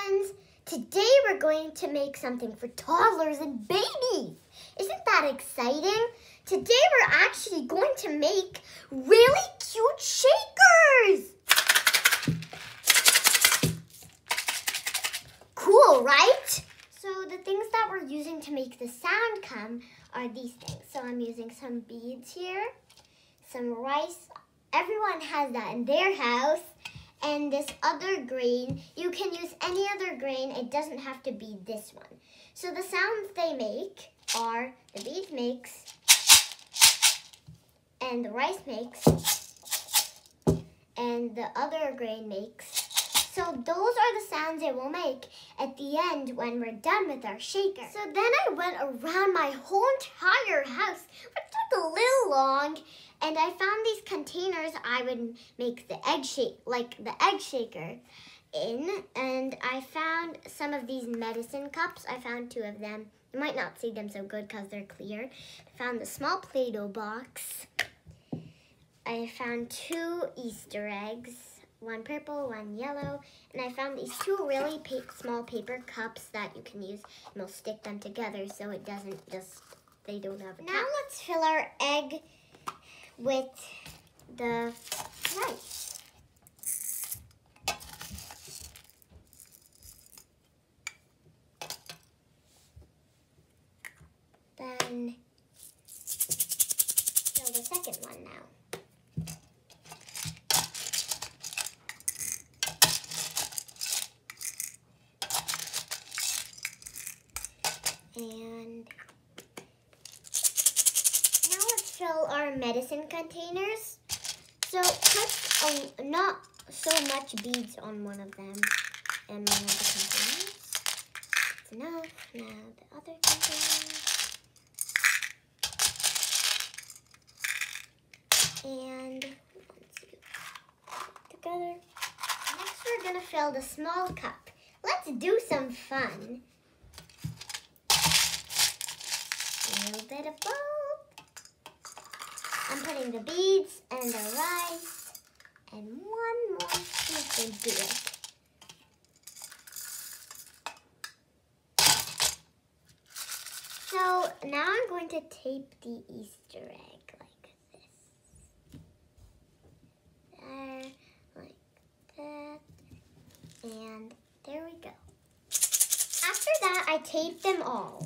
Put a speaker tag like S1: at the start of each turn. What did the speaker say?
S1: friends! Today we're going to make something for toddlers and babies. Isn't that exciting? Today we're actually going to make really cute shakers. Cool, right? So the things that we're using to make the sound come are these things. So I'm using some beads here, some rice. Everyone has that in their house. And this other grain, you can use any other grain. It doesn't have to be this one. So the sounds they make are the beads makes, and the rice makes, and the other grain makes. So those are the sounds it will make at the end when we're done with our shaker. So then I went around my whole entire house, which took a little long, and I found these containers I would make the egg shaker in, and I found some of these medicine cups. I found 2 of them. You might not see them so good because they're clear. I found the small Play-Doh box. I found 2 Easter eggs, 1 purple, 1 yellow, and I found these 2 really small paper cups that you can use, and we'll stick them together so it doesn't they don't have a top. Now let's fill our egg with the rice. Then fill the second one now. And now let's fill our medicine containers. So put not so much beads on one of them and one of the containers. That's enough. Now the other container. And 1, 2, together. Next we're gonna fill the small cup. Let's do some fun. A little bit of both. I'm putting the beads and the rice and 1 more scoop into it. So now I'm going to tape the Easter egg like this. There, like that. And there we go. After that, I taped them all.